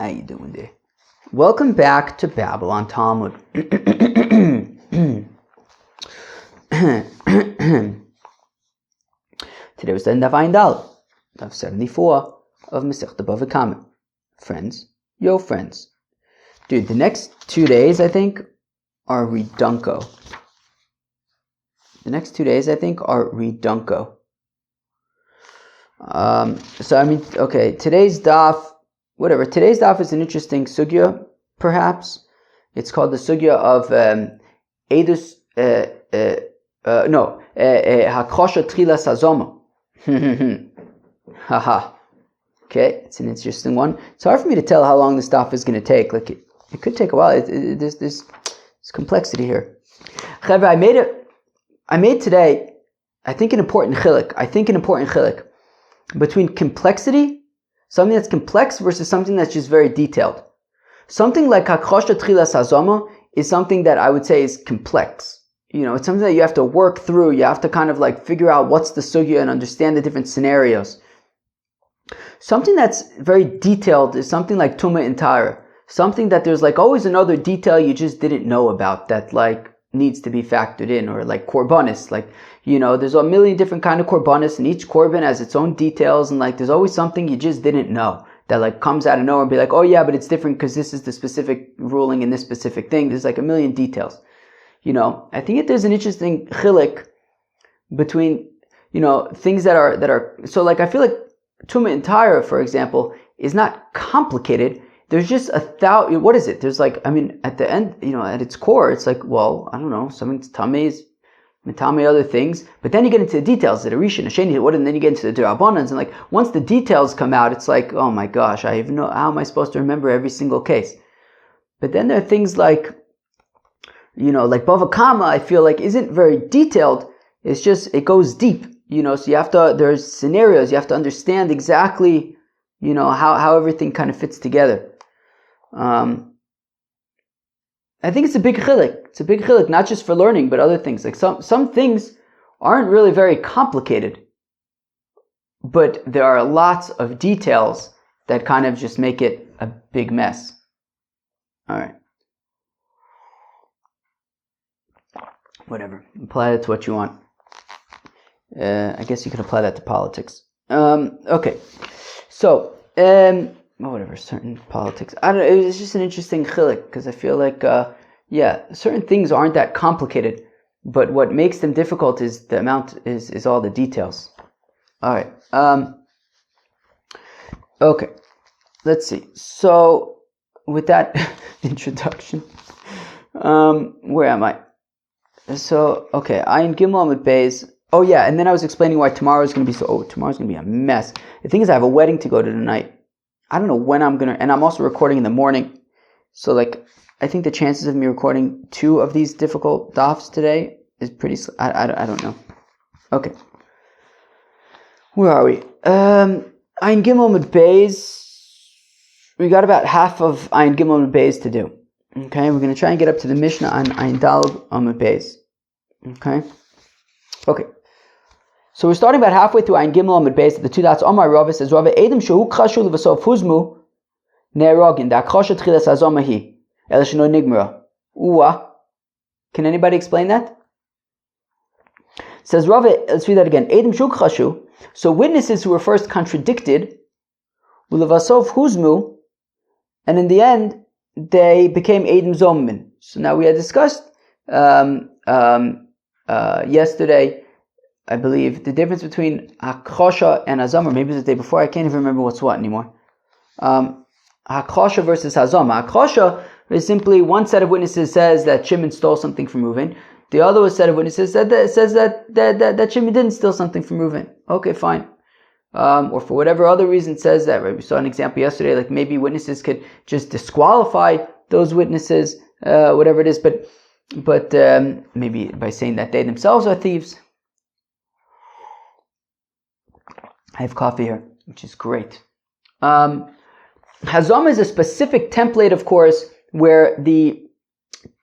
How you doing there? Welcome back to Babylon Talmud. Today we're studying Daf Ayin Daled, Daf 74 of Masechta BavaKama. Friends, yo friends. Dude, the next 2 days, I think, are redunco. Today's daf is an interesting sugya, perhaps. It's called the sugya of Edus, Hakosha Trila Sazoma. Haha. Okay, it's an interesting one. It's hard for me to tell how long this daf is going to take. Like, it could take a while. There's complexity here. Chevra, I made today, I think an important chilek between complexity, something that's complex versus something that's just very detailed. Something like Hakosha Trilas Hazama is something that I would say is complex. You know, it's something that you have to work through. You have to kind of like figure out what's the sugya and understand the different scenarios. Something that's very detailed is something like Tumah and Tara. Something that there's like always another detail you just didn't know about that like needs to be factored in, or like korbanis, like, you know, there's a million different kind of korbanis and each korban has its own details, and like there's always something you just didn't know that like comes out of nowhere and be like, oh yeah, but it's different because this is the specific ruling in this specific thing. There's like a million details. You know, I think that there's an interesting chilik between, you know, things that are so like I feel like Tumah and Tyra, for example, is not complicated. There's just what is it? There's like, I mean, at the end, you know, at its core, it's like, well, I don't know, something's tameis, metame other things, but then you get into the details, the Rishon, Hasheni, and then you get into the Derabbanans, and like, once the details come out, it's like, oh my gosh, I even know, how am I supposed to remember every single case? But then there are things like, you know, like BavaKama, I feel like isn't very detailed, it's just, it goes deep, you know, so there's scenarios, you have to understand exactly, you know, how everything kind of fits together. I think it's a big chilik. It's a big chilik, not just for learning, but other things. Like some things aren't really very complicated, but there are lots of details that kind of just make it a big mess. All right. Whatever. Apply that to what you want. I guess you could apply that to politics. Okay. So, whatever, certain politics. I don't know, it's just an interesting chilik, because I feel like, certain things aren't that complicated, but what makes them difficult is the amount, is all the details. Alright, okay, let's see. So, with that introduction, where am I? So, okay, Ayin Gimel Amud Beis. Oh yeah, and then I was explaining why tomorrow's going to be a mess. The thing is, I have a wedding to go to tonight. I don't know when and I'm also recording in the morning. So like, I think the chances of me recording 2 of these difficult dafs today is pretty, I don't know. Okay. Where are we? Ayin Gimel Amud Beis. We got about half of Ayin Gimel Amud Beis to do. Okay, we're going to try and get up to the Mishnah on Ayin Daled Amud Beis. Okay. So we're starting about halfway through Ayin Gimel Amud Beis at the 2 dots. Omar Rava says, Rava Edom Shehu Chashu Levasof Huzmu Ne'erogin Da Chasha Tchilas Hazomahi El Sheno Nigmara. Uwa. Can anybody explain that? Says Rava, let's read that again. Edom Shehu Chashu. So witnesses who were first contradicted, Levasof Huzmu, and in the end they became Edom Zommin. So now we had discussed yesterday, I believe, the difference between Hakosha and Hazam, or maybe it was the day before, I can't even remember what's what anymore. Hakosha versus Hazam. Hakosha is simply one set of witnesses says that Shimon stole something from Reuven. The other set of witnesses says that Shimon didn't steal something from Reuven. Okay, fine. Or for whatever other reason says that, right? We saw an example yesterday, like maybe witnesses could just disqualify those witnesses, whatever it is, but maybe by saying that they themselves are thieves. I have coffee here, which is great. Hazam is a specific template, of course, where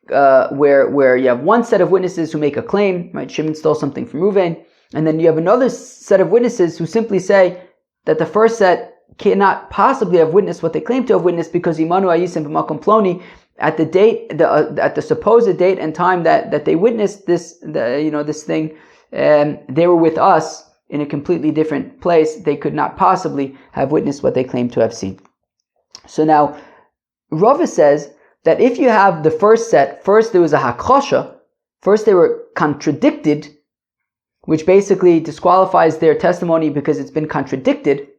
where you have one set of witnesses who make a claim, right? Shimon stole something from Reuven, and then you have another set of witnesses who simply say that the first set cannot possibly have witnessed what they claim to have witnessed, because imanu ayisim b'makom ploni, at the date, at the supposed date and time that they witnessed this, this thing, they were with us in a completely different place. They could not possibly have witnessed what they claim to have seen. So now, Rava says that if you have the first set, first there was a hakosha, first they were contradicted, which basically disqualifies their testimony because it's been contradicted,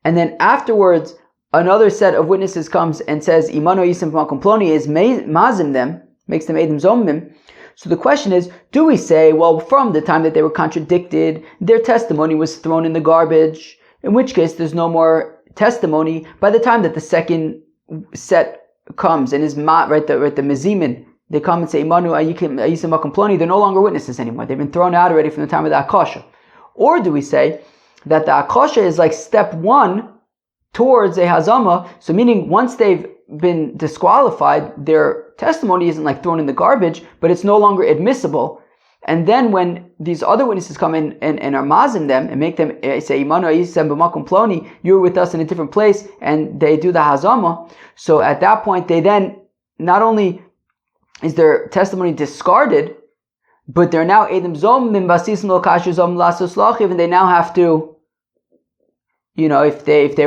and then afterwards another set of witnesses comes and says imano yisim b'makom ploni, is mazim them, makes them edim zomim. So the question is, do we say, well, from the time that they were contradicted, their testimony was thrown in the garbage, in which case there's no more testimony. By the time that the second set comes and is the mezimin, they come and say imanu ayisim b'makom ploni, they're no longer witnesses anymore. They've been thrown out already from the time of the akasha. Or do we say that the akasha is like step one towards a hazama, so meaning once they've been disqualified, their testimony isn't like thrown in the garbage, but it's no longer admissible. And then when these other witnesses come in and are mazim them and make them say imanu ayisim b'makom ploni, you're with us in a different place, and they do the hazama, so at that point they then, not only is their testimony discarded, but they're now edim zomim basis lo kasher zom lasos lachiv, and they now have to, if they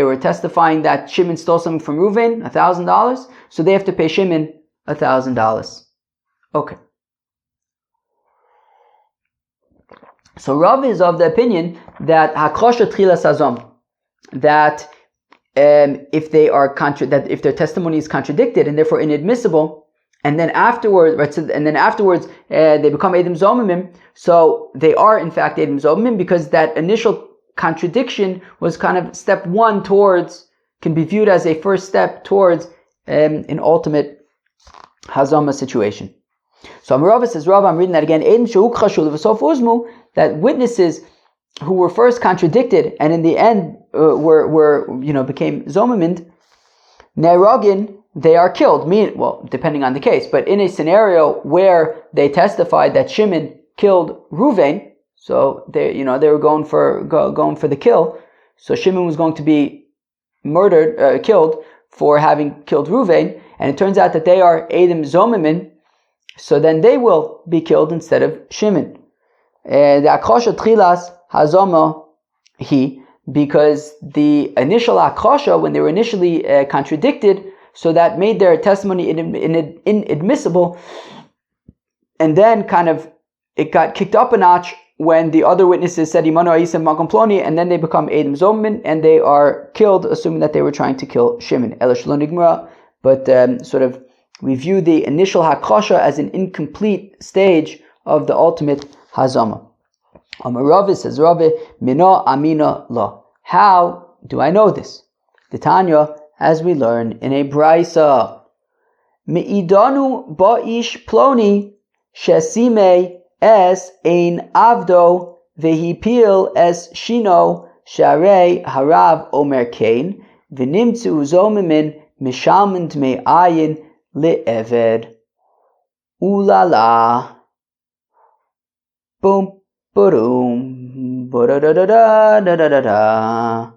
were testifying that Shimon stole something from Reuven, $1,000, so they have to pay Shimon $1,000. Okay. So Rav is of the opinion that hakosha tchilas hazom, that if their testimony is contradicted and therefore inadmissible, and then afterwards, they become edim zomimim, so they are in fact edim zomimim, because that initial contradiction was kind of step one can be viewed as a first step towards an ultimate hazama situation. So Rava says, I'm reading that again, that witnesses who were first contradicted and in the end became zomimind, neragin, they are killed. Depending on the case, but in a scenario where they testified that Shimon killed Reuven, so they were going for the kill. So Shimon was going to be killed for having killed Reuven, and it turns out that they are edim zomimin. So then they will be killed instead of Shimon. The akosha tchilas hazama because the initial akosha, when they were initially contradicted, so that made their testimony inadmissible, and then kind of it got kicked up a notch when the other witnesses said imanu ayisim b'makom ploni, and then they become edim zomin and they are killed, assuming that they were trying to kill Shimon. But we view the initial hakosha as an incomplete stage of the ultimate hazama. Rav says, Mino amina la. How do I know this? The Tanya, as we learn in a brisa, Me'idanu ba'ish ploni shesime es ein avdo vehipil es shino sharei harav omer kain v'nimtzu zomimin mishalmin dmei ayin le'eved. Ulala. Boom, boom, ba-da-da-da-da-da-da-da-da.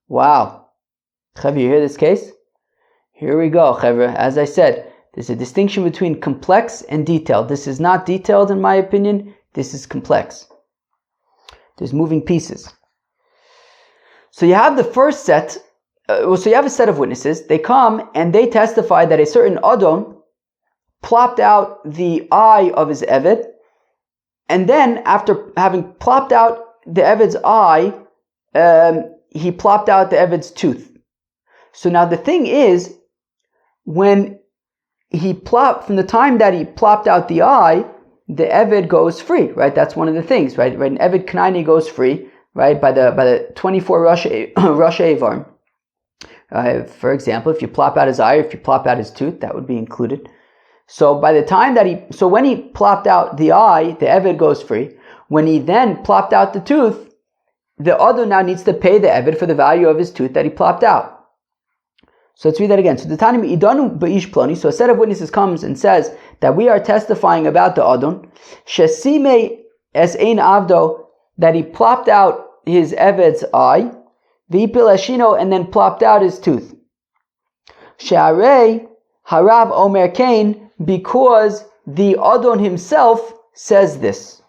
Wow. Chaver, you hear this case? Here we go, Chaver. As I said, there's a distinction between complex and detailed. This is not detailed in my opinion. This is complex. There's moving pieces. So you have the first set. So you have a set of witnesses. They come and they testify that a certain Adon plopped out the eye of his Eved, and then after having plopped out the Eved's eye, he plopped out the Eved's tooth. So now the thing is, when from the time that he plopped out the eye, the Eved goes free, right? That's one of the things, right? An Eved Kanaani goes free, right? By the 24 Rosh Eivar. For example, if you plop out his eye, or if you plop out his tooth, that would be included. So by the time when he plopped out the eye, the Eved goes free. When he then plopped out the tooth, the other now needs to pay the Eved for the value of his tooth that he plopped out. So let's read that again. So the Tanim idanu ba'ish ploni. So a set of witnesses comes and says that we are testifying about the adon. Shesime es ein avdo, that he plopped out his eved's eye. V'ipil ashino, and then plopped out his tooth. She'arei harav omer kain, because the adon himself says this.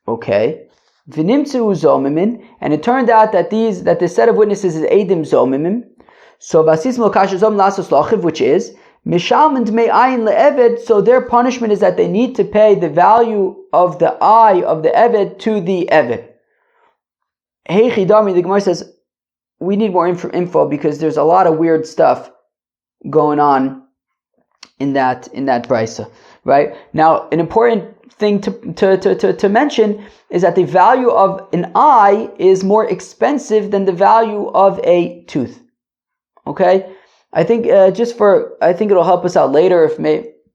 Okay. V'nimtzu zomimin, and it turned out that the set of witnesses is edim zomimim. So vasis molkash zom lasos lachiv, which is mishalment dmei ayin le'eved. So their punishment is that they need to pay the value of the eye of the eved to the eved. Hey Chidami, the Gemara says we need more info because there's a lot of weird stuff going on in that brisa. Right now, an important thing to mention is that the value of an eye is more expensive than the value of a tooth. Okay, I think I think it'll help us out later, if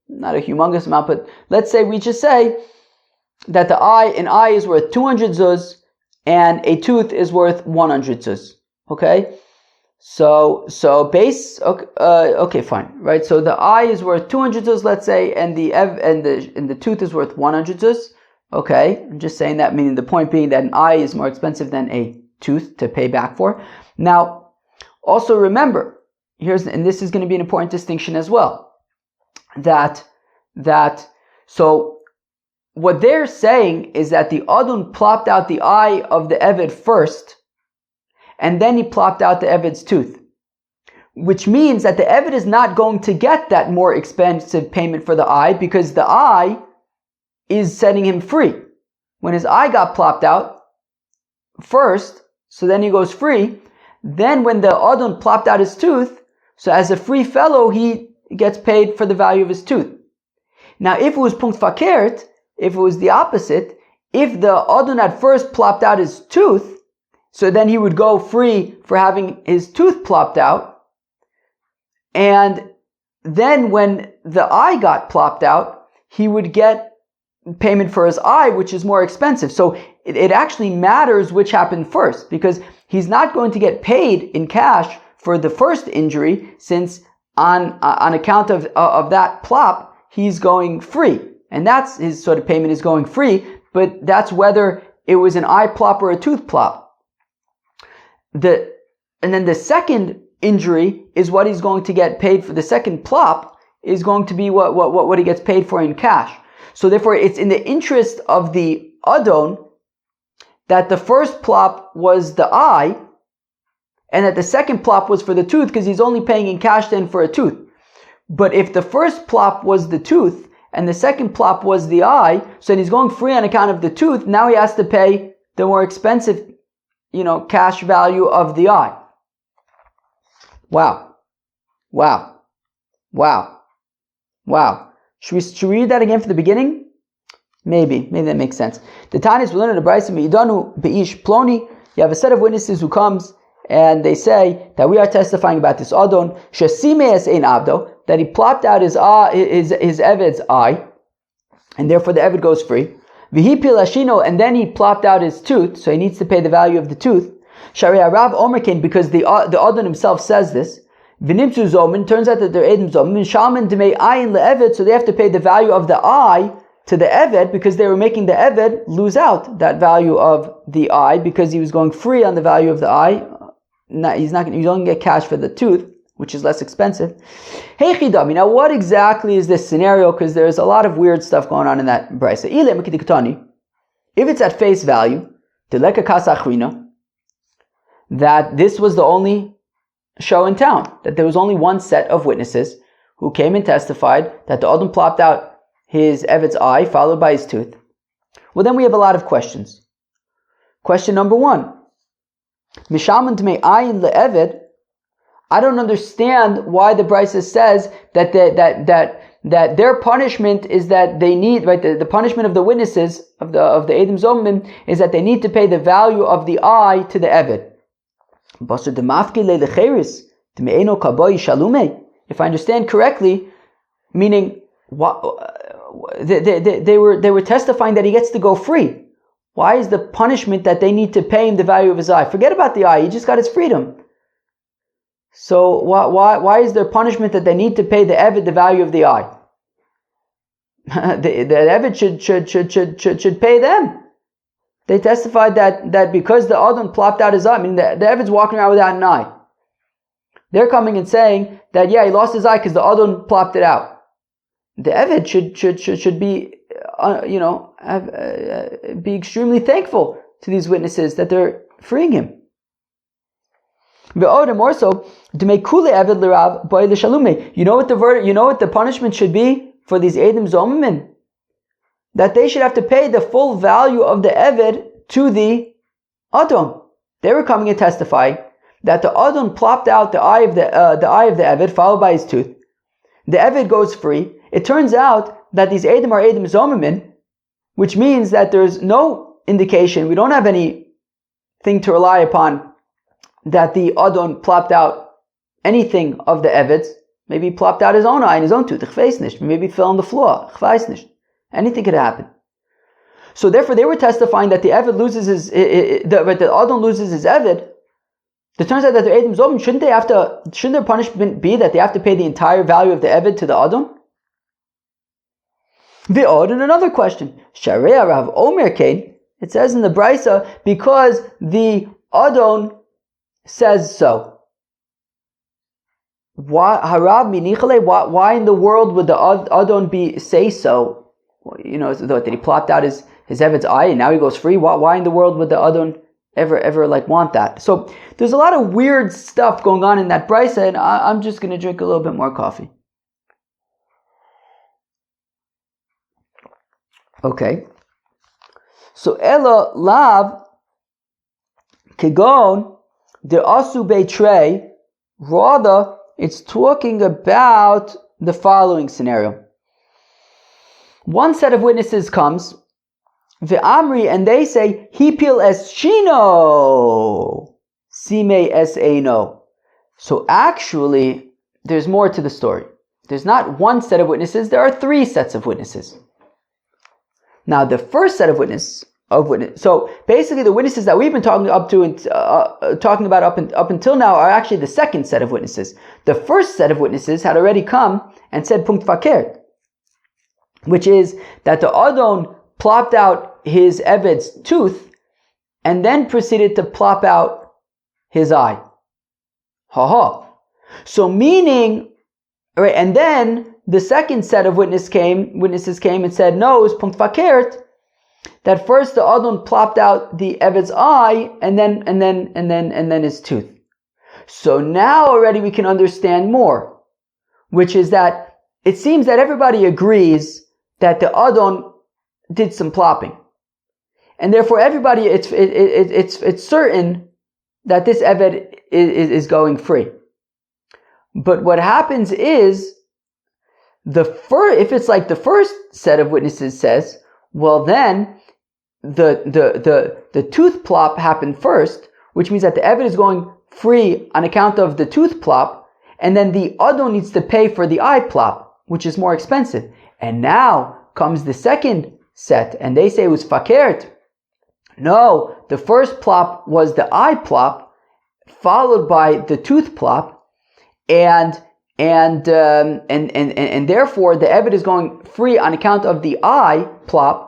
not a humongous amount, but let's say we just say that an eye is worth 200 zuz and a tooth is worth 100 zuz. Okay, so okay, fine, right? So the eye is worth 200 zuz, let's say, and the tooth is worth 100 zuz. Okay, I'm just saying that, meaning the point being that an eye is more expensive than a tooth to pay back for. Now, also remember, and this is going to be an important distinction as well, so what they're saying is that the adon plopped out the eye of the eved first, and then he plopped out the eved's tooth, which means that the eved is not going to get that more expensive payment for the eye, because the eye is setting him free. When his eye got plopped out first, so then he goes free. Then when the adon plopped out his tooth, so as a free fellow, he gets paid for the value of his tooth. Now, if it was punkt fakert, if it was the opposite, if the adon at first plopped out his tooth, so then he would go free for having his tooth plopped out. And then when the eye got plopped out, he would get payment for his eye, which is more expensive. So it actually matters which happened first, because he's not going to get paid in cash for the first injury, since on account of that plop, he's going free. And that's his sort of payment is going free, but that's whether it was an eye plop or a tooth plop. And then the second injury is what he's going to get paid for. The second plop is going to be what he gets paid for in cash. So therefore, it's in the interest of the adon that the first plop was the eye, and that the second plop was for the tooth, because he's only paying in cash then for a tooth. But if the first plop was the tooth, and the second plop was the eye, so then he's going free on account of the tooth, now he has to pay the more expensive, cash value of the eye. Wow. Should we read that again from the beginning? Maybe that makes sense. The Tanis will learn in the Brisa idanu beish ploni. You have a set of witnesses who comes and they say that we are testifying about this adon shesime es ein avdo, that he plopped out his eved's eye, and therefore the eved goes free. V'hipil ashino, and then he plopped out his tooth, so he needs to pay the value of the tooth. Shari Rav Omerkin, because the adon himself says this. V'nimtzu zomin, turns out that they're edim zomin. Shalman dmei ayin le'eved, so they have to pay the value of the eye to the eved, because they were making the eved lose out that value of the eye, because he was going free on the value of the eye. He's only get cash for the tooth, which is less expensive. Hey Chidami, now what exactly is this scenario? Because there's a lot of weird stuff going on in that brisa. If it's at face value, that this was the only show in town, that there was only one set of witnesses who came and testified that the Adam plopped out his eved's eye, followed by his tooth. Well, then we have a lot of questions. Question number one. Mishaman dmei ayin le'eved. I don't understand why the Brisa says that their punishment is that they need, right? The punishment of the witnesses of the Edom Zomim is that they need to pay the value of the eye to the eved. If I understand correctly, meaning they were testifying that he gets to go free. Why is the punishment that they need to pay him the value of his eye? Forget about the eye, he just got his freedom. So why is there punishment that they need to pay the Eved the value of the eye? the Eved should pay them. They testified that because the Adon plopped out his eye, I mean the Eved's walking around without an eye. They're coming and saying that he lost his eye because the Adon plopped it out. The Eved should be be extremely thankful to these witnesses that they're freeing him. More so, to make kule Eved l'Rav by l'shalume. You know what the punishment should be for these Eidim Zomimim? That they should have to pay the full value of the Eved to the Adon. They were coming and testifying that the Adon plopped out the eye of the Eved, followed by his tooth. The Eved goes free. It turns out that these Eidim are Eidim Zomimim, which means that there's no indication, we don't have anything to rely upon that the Adon plopped out anything of the Eved's. Maybe he plopped out his own eye and his own tooth. Maybe he fell on the floor. Anything could happen. So therefore, they were testifying that the Eved loses the Adon loses his Eved. It turns out that they're Eidim Zomim. Shouldn't their punishment be that they have to pay the entire value of the Eved to the Adon? V'od, and another question. Sharia Rav Omer Kain. It says in the Brisa, because the Adon says so. Why in the world would the Adon say so? That he plopped out his Eved's eye and now he goes free. Why in the world would the Adon ever want that? So there's a lot of weird stuff going on in that brisa, and I'm just going to drink a little bit more coffee. Okay. So Ela Lav Kegon the Asu Beitrei, rather it's talking about the following scenario. One set of witnesses comes, Ve'amri, and they say, Hipil es shino, Sime es eino. So actually, there's more to the story. There's not one set of witnesses, there are three sets of witnesses. Now, the first set of witnesses, so basically the witnesses that we've been talking about up until now are actually the second set of witnesses. The first set of witnesses had already come and said punkt fakert, which is that the Adon plopped out his Eved's tooth and then proceeded to plop out his eye. So meaning, right, and then the second set of witnesses came and said, no, it was punkt fakert, that first the Adon plopped out the Eved's eye and then his tooth. So now already we can understand more, which is that it seems that everybody agrees that the Adon did some plopping, and therefore everybody it's certain that this Eved is going free. But what happens is if it's like the first set of witnesses says, well then the tooth plop happened first, which means that the Eved is going free on account of the tooth plop, and then the Adon needs to pay for the eye plop, which is more expensive. And now comes the second set, and they say it was fakert. No, the first plop was the eye plop, followed by the tooth plop, and therefore the Eved is going free on account of the eye plop,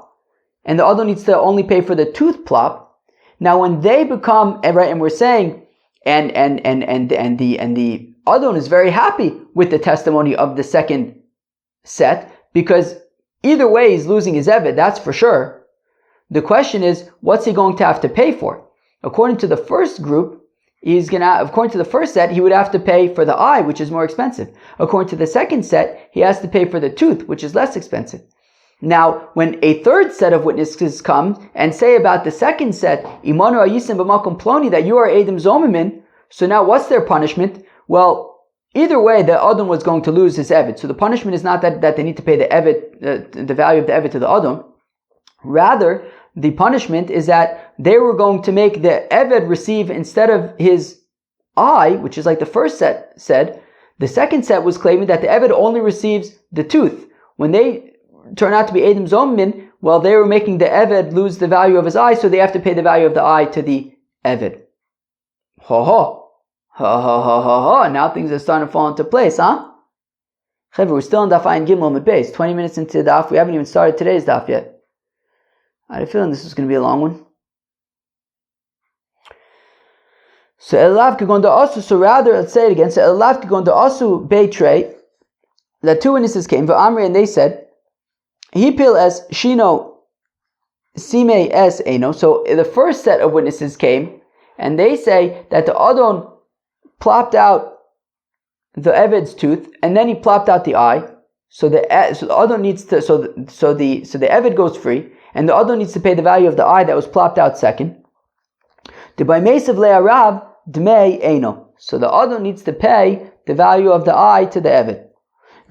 and the Adon needs to only pay for the tooth plop. Now, when they become right, and we're saying, and the Adon is very happy with the testimony of the second set, because either way he's losing his Eved, that's for sure. The question is, what's he going to have to pay for? According to the first group, according to the first set, he would have to pay for the eye, which is more expensive. According to the second set, he has to pay for the tooth, which is less expensive. Now, when a third set of witnesses come and say about the second set, Imanu ayisim b'makom ploni, that you are Eidim Zomimin, so now what's their punishment? Well, either way, the Adon was going to lose his Eved. So the punishment is not that they need to pay the Eved, the value of the Eved to the Adon. Rather, the punishment is that they were going to make the Eved receive, instead of his eye, which is like the first set said, the second set was claiming that the Eved only receives the tooth. When they turn out to be Eidim Zomin, well, they were making the Eved lose the value of his eye, so they have to pay the value of the eye to the Eved. Ha ha ha ha ha. Now things are starting to fall into place, huh? We're still on Daf Ayin Gimel Mid Beis. 20 minutes into the Daf. We haven't even started today's Daf yet. I had a feeling this was going to be a long one. So Elav Kagon Da Asu. So rather, let's say it again. So Elav Kagon Da Asu Beitrei. That two witnesses came, V'amri, and they said, Hipil es Shino Sime es Eno. So the first set of witnesses came, and they say that the Adon plopped out the Eved's tooth, and then he plopped out the eye. So the Adon needs to, so the Eved goes free, and the Adon needs to pay the value of the eye that was plopped out second. The by Mesav Le'arav Dmei Eno. So the Adon needs to pay the value of the eye to the Eved.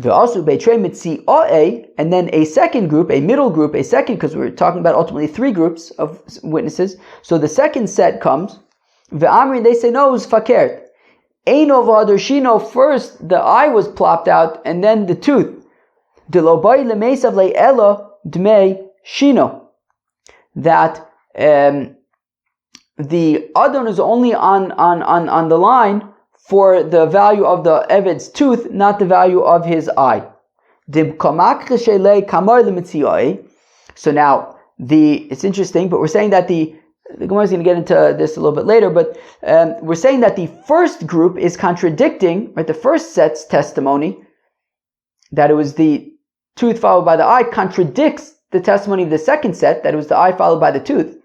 Also, and then a second group, a middle group, a second, because we're talking about ultimately three groups of witnesses. So the second set comes. They say no, it was fakert. Eino v'ader shino. First the eye was plopped out, and then the tooth. Delobai lemesav le'ela dmei shino. That the Adon is only on the line for the value of the Eved's tooth, not the value of his eye. So now, it's interesting, but we're saying that the Gemara is going to get into this a little bit later, but we're saying that the first group is contradicting, right, the first set's testimony, that it was the tooth followed by the eye, contradicts the testimony of the second set, that it was the eye followed by the tooth.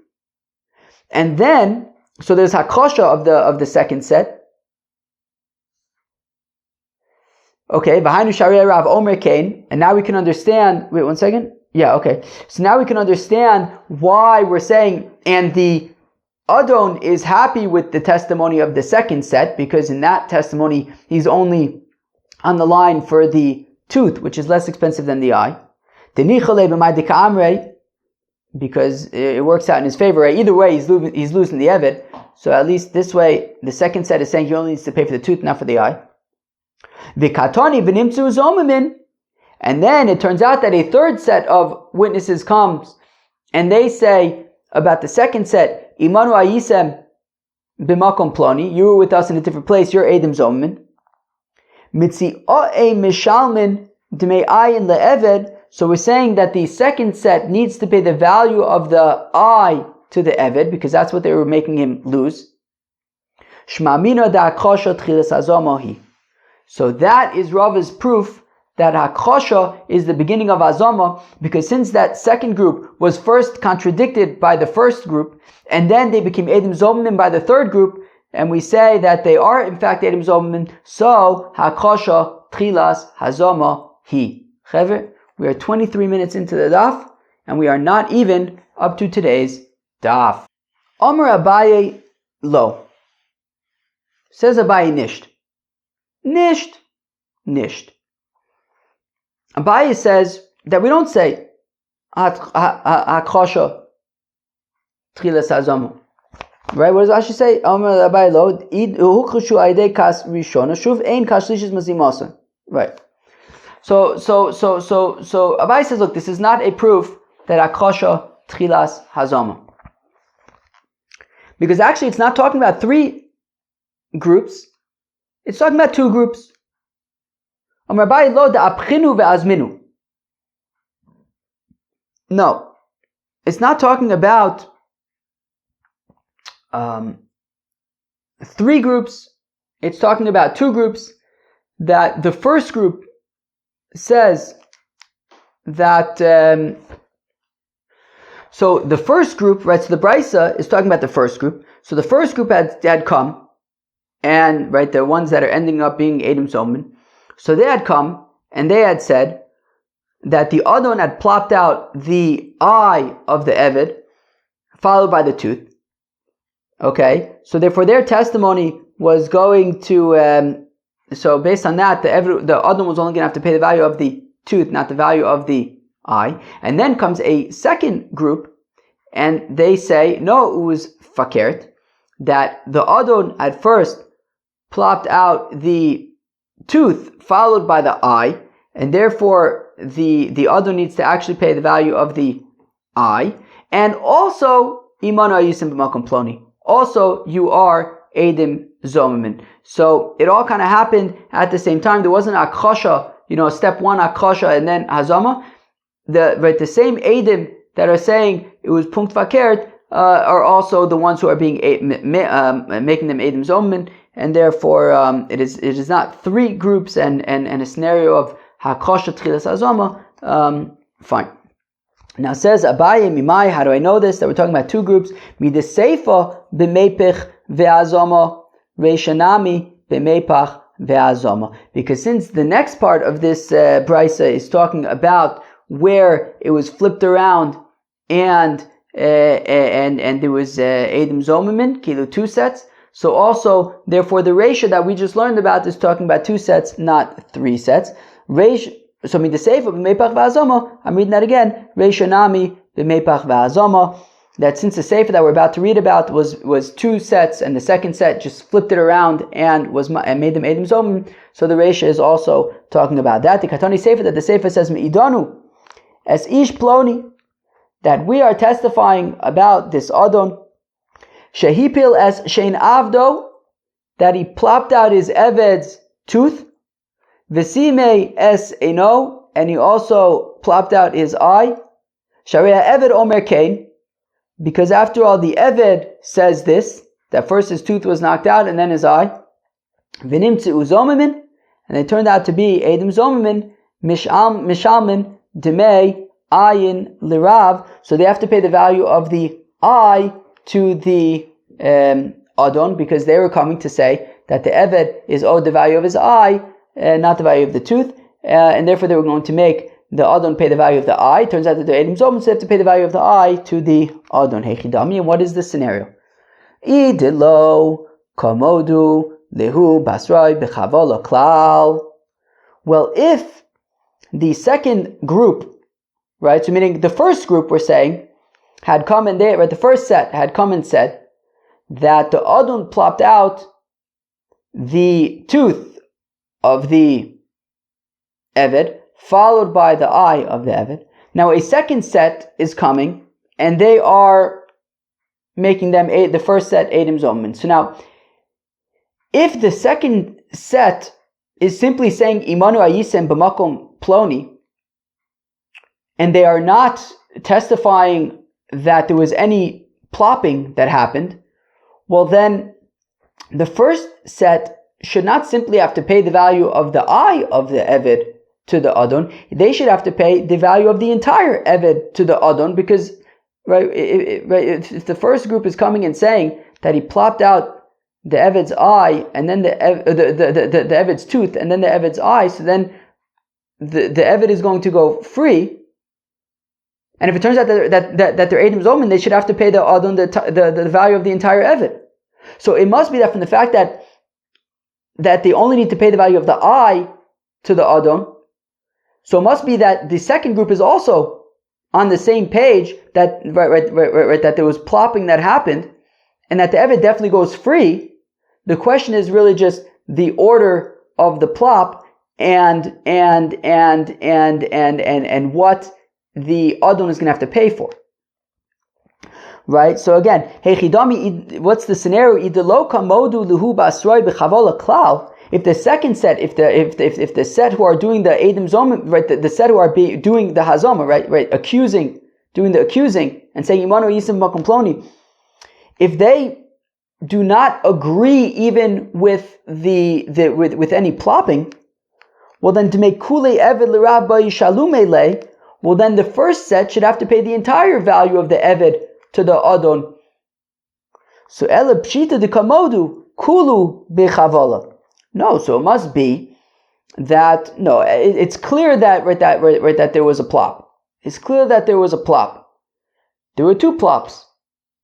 And then, so there's hakosha of the second set. Okay, V'hainu Shari'ah Rav Omer Kain, and now we can understand, wait 1 second. Yeah, okay. So now we can understand why we're saying, and the Adon is happy with the testimony of the second set, because in that testimony, he's only on the line for the tooth, which is less expensive than the eye. Because it works out in his favor, right? Either way, he's losing the Eved. So at least this way, the second set is saying he only needs to pay for the tooth, not for the eye. And then it turns out that a third set of witnesses comes, and they say about the second set, Imanu ayisem b'makom ploni, you were with us in a different place, you're Edim Zomin. Mitzi'o'e mishalmin d'mei ayin le'eved. So we're saying that the second set needs to pay the value of the eye to the Eved, because that's what they were making him lose. Shma'mino da'akosha tchilas hazomohi. So that is Rava's proof that Hakosha is the beginning of Azama, because since that second group was first contradicted by the first group, and then they became Edim Zomim by the third group, and we say that they are in fact Edim Zomim, so Hakosha Trilas Hazama Hi. Chever, we are 23 minutes into the daf, and we are not even up to today's daf. Amar Abaye Lo. Says Abaye Nisht. Nisht. Abaye says that we don't say Hakosha Tchilas Hazama. Right? What does Rashi say? Amar Abaye Lo Hukhshu Aidei Kas Rishona Shuv Ein Kas Shlishis Mazimasa. Right. So Abaye says, look, this is not a proof that Hakosha Tchilas Hazama. Because actually it's not talking about three groups. It's talking about two groups. No, it's not talking about three groups. It's talking about two groups. That the first group says that. So the first group, right? So the Brisa is talking about the first group. So the first group had come. And, right, the ones that are ending up being Edim Zomin. So they had come, and they had said that the Adon had plopped out the eye of the Eved, followed by the tooth. Okay? So therefore their testimony was going to, so based on that, the Adon was only going to have to pay the value of the tooth, not the value of the eye. And then comes a second group, and they say, no, it was fakert, that the Adon at first plopped out the tooth followed by the eye, and therefore the Adon needs to actually pay the value of the eye, and also Imanu Ayisim b'makom ploni. Also, you are Edim zomamin. So it all kind of happened at the same time. There wasn't akhasha, step one akhasha and then hazama. The same edim that are saying it was punkt vakert are also the ones who are being making them edim zomamin, and therefore it is not three groups and a scenario of hakasha tchilas hazama. Fine. Now says Abaye Mimai, how do I know this? That we're talking about two groups. Mideseifa b'meipich ve'azama, reishanami b'meipach ve'azama. Because since the next part of this brisa is talking about where it was flipped around and there was edim zomamin, kilo 2 sets. So also, therefore, the reisha that we just learned about is talking about 2 sets, not 3 sets. So the seifa b'meipach v'azama, I'm reading that again. Reisha nami b'meipach v'azama. That since the seifa that we're about to read about was 2 sets, and the second set just flipped it around and made them edim zomim. So the reisha is also talking about that. The katani seifa, that the seifa says me'idanu as ish ploni, that we are testifying about this adon shehipil as shein avdo, that he plopped out his eved's tooth. Vesime es eno, and he also plopped out his eye. Sharia Eved Omer Kain, because after all the Eved says this, that first his tooth was knocked out and then his eye. V'nimtzu zomamin, and they turned out to be edim zomamin, mishalmin demei ayin lirav, so they have to pay the value of the eye to the adon, because they were coming to say that the Eved is owed the value of his eye, not the value of the tooth, and therefore they were going to make the adon pay the value of the eye. Turns out that the edim zomamin, so they have to pay the value of the eye to the adon. Hechidami, and what is the scenario? Idilo komodu lehu basroi b'chavola klal. Well, if the second group, right, so meaning the first group, we're saying, had come and they, right, the first set had come and said that the adon plopped out the tooth of the Eved, followed by the eye of the Eved. Now a second set is coming, and they are making them the first set edim zomamin. So now, if the second set is simply saying imanu ayisem b'makom ploni, and they are not testifying that there was any plopping that happened, well then the first set should not simply have to pay the value of the eye of the Eved to the Adon. They should have to pay the value of the entire Eved to the Adon, because if the first group is coming and saying that he plopped out the Eved's eye and then the Eved's tooth and then the Eved's eye, so then the Eved is going to go free. And if it turns out that they're edim zomamin, they should have to pay the Adon the value of the entire Eved. So it must be that from the fact that they only need to pay the value of the eye to the adon, so it must be that the second group is also on the same page, that that there was plopping that happened, and that the Eved definitely goes free. The question is really just the order of the plop and what the adon is going to have to pay for. Right? So again, Hechidami, what's the scenario? If the second set, if the set who are doing the edim zomim, right, the set who are doing the hazama, right, doing the accusing and saying imanu yisim makom ploni, if they do not agree even with with any plopping, well then to make kule eved l'rav ba'yishalume le, well then the first set should have to pay the entire value of the eved to the adon. So ele pshita de kamodu kulu bechavala. No, so it must be that it's clear that that there was a plop. It's clear that there was a plop. There were 2 plops,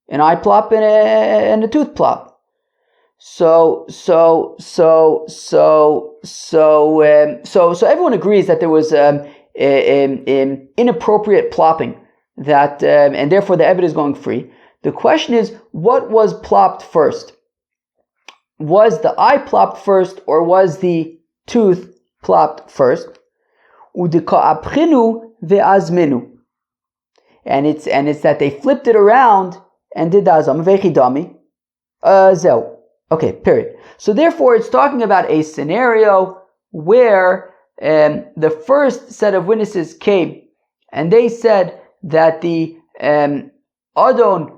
an eye plop and a tooth plop. So everyone agrees that there was inappropriate plopping, that and therefore the evidence is going free. The question is, what was plopped first? Was the eye plopped first, or was the tooth plopped first? Udika'abchinu ve'azminu, and it's that they flipped it around and did the azam vechidami zeu. Okay, period. So therefore, it's talking about a scenario where the first set of witnesses came and they said that the Adon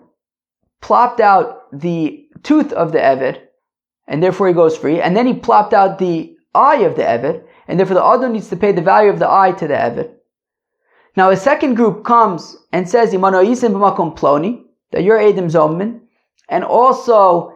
plopped out the tooth of the Eved, and therefore he goes free, and then he plopped out the eye of the Eved, and therefore the Adon needs to pay the value of the eye to the Eved. Now a second group comes and says, Imano Yisim b'makom ploni, that you're Edom Zommin, and also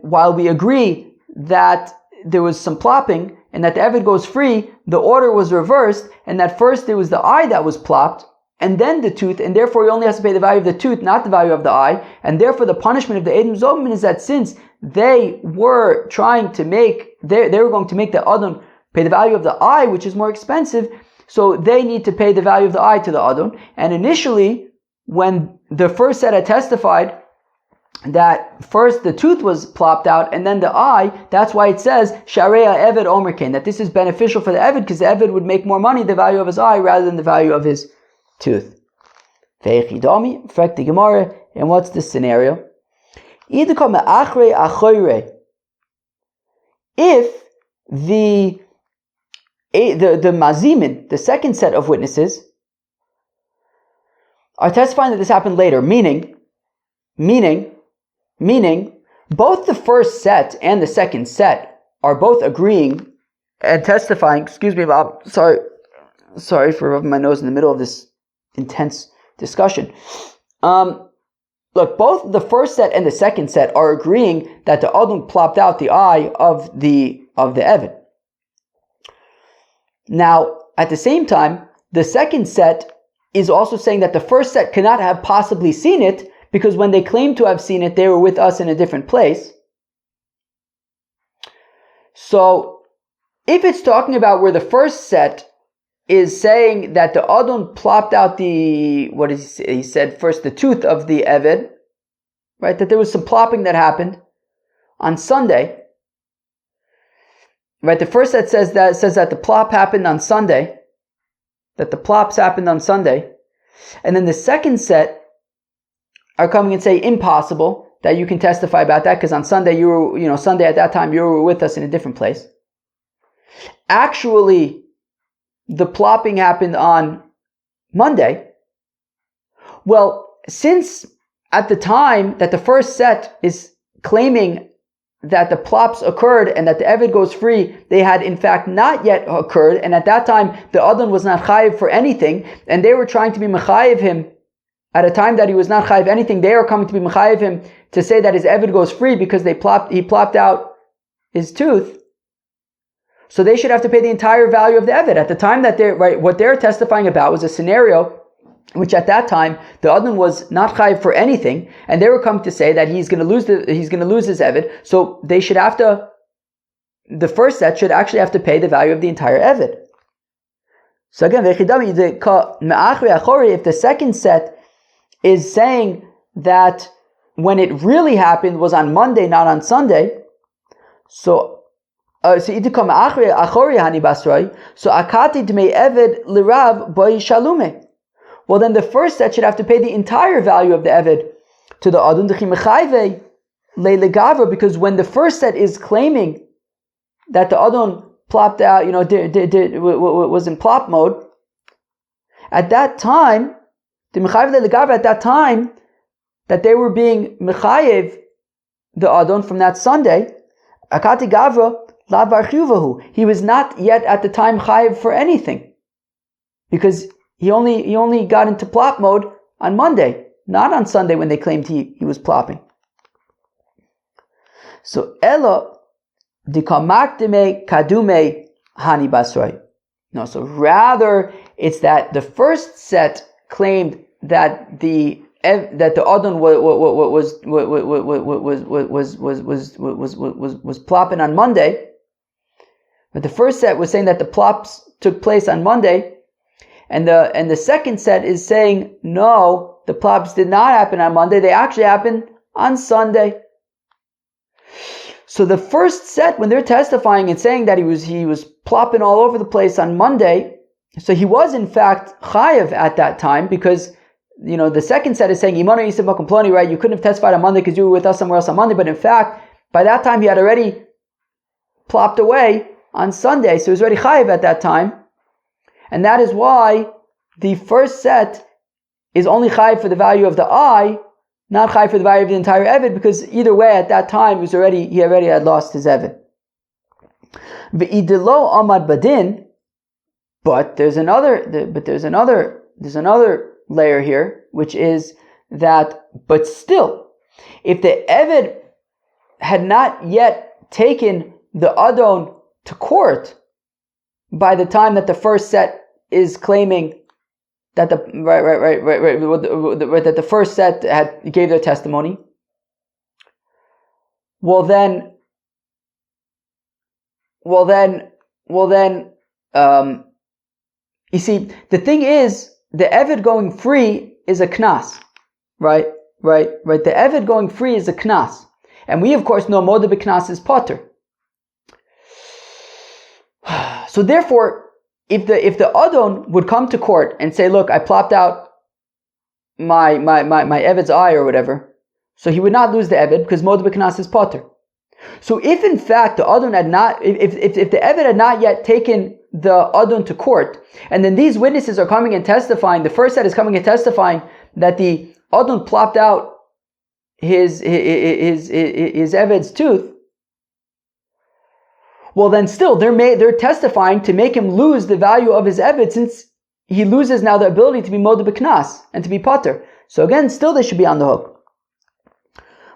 while we agree that there was some plopping and that the Eved goes free, the order was reversed, and that first there was the eye that was plopped, and then the tooth, and therefore he only has to pay the value of the tooth, not the value of the eye, and therefore the punishment of the Edom Zommin is that since they were trying to make, they were going to make the Adon pay the value of the eye, which is more expensive, so they need to pay the value of the eye to the Adon. And initially, when the first set had testified that first the tooth was plopped out and then the eye, that's why it says Shareya Eved Omerkin, that this is beneficial for the Eved because the Eved would make more money the value of his eye rather than the value of his tooth. And what's the scenario? If the mazimin, the second set of witnesses, are testifying that this happened later, meaning both the first set and the second set are both agreeing and testifying. Excuse me, Bob. Sorry for rubbing my nose in the middle of this intense discussion. Look, both the first set and the second set are agreeing that the Adon plopped out the eye of the Eved. Now, at the same time, the second set is also saying that the first set cannot have possibly seen it because when they claimed to have seen it, they were with us in a different place. So, if it's talking about where the first set is saying that the Adon plopped out he said first the tooth of the Eved, right? That there was some plopping that happened on Sunday. Right, the first set says that the plop happened on Sunday, that the plops happened on Sunday, and then the second set are coming and say impossible that you can testify about that because on Sunday Sunday at that time you were with us in a different place. Actually, the plopping happened on Monday. Well, since at the time that the first set is claiming that the plops occurred and that the Eved goes free, they had in fact not yet occurred, and at that time the Adon was not chayiv for anything, and they were trying to be mechayiv him at a time that he was not chayiv anything. They are coming to be mechayiv him to say that his Eved goes free because he plopped out his tooth. So they should have to pay the entire value of the Eved. At the time that what they're testifying about was a scenario which at that time the Adon was not chayiv for anything, and they were coming to say that he's going to lose his Eved. So they should have to. The first set should actually have to pay the value of the entire Eved. So again, if the second set is saying that when it really happened was on Monday, not on Sunday, so akati dmei Eved lirav boy shalume. Well, then the first set should have to pay the entire value of the Eved to the Adon, because when the first set is claiming that the Adon plopped out, was in plop mode, at that time, that they were being mechayev the Adon from that Sunday, akati gavra la barchuvahu. He was not yet at the time chayev for anything, because he only got into plop mode on Monday, not on Sunday when they claimed he was plopping. So Ella dikamakdime kadume hani basroi. No, so rather it's that the first set claimed that the Adon was plopping on Monday, but the first set was saying that the plops took place on Monday. And the second set is saying, no, the plops did not happen on Monday. They actually happened on Sunday. So the first set, when they're testifying and saying that he was plopping all over the place on Monday, so he was in fact chayev at that time because, the second set is saying, right, you couldn't have testified on Monday because you were with us somewhere else on Monday, but in fact, by that time he had already plopped away on Sunday, so he was already chayiv at that time. And that is why the first set is only chayiv for the value of the I, not chayiv for the value of the entire Eved, because either way at that time he already had lost his Eved. V'idilo amad badin, but there's another layer here, which is that, but still, if the Eved had not yet taken the Adon to court by the time that the first set is claiming that that the first set gave their testimony, well then, you see, the thing is, the Eved going free is a knas, right? The Eved going free is a knas, and we of course know Moda b'knas is potter. So therefore, if the Adon would come to court and say, look, I plopped out my Eved's eye or whatever, so he would not lose the Eved because Moda b'knas is potter. So if in fact the Adon had not, if the Eved had not yet taken the Adon to court, and then these witnesses are coming and testifying, the first set is coming and testifying that the Adon plopped out his Eved's tooth, well then still they're testifying to make him lose the value of his Eved, since he loses now the ability to be Moda b'knas and to be potter. So again, still they should be on the hook.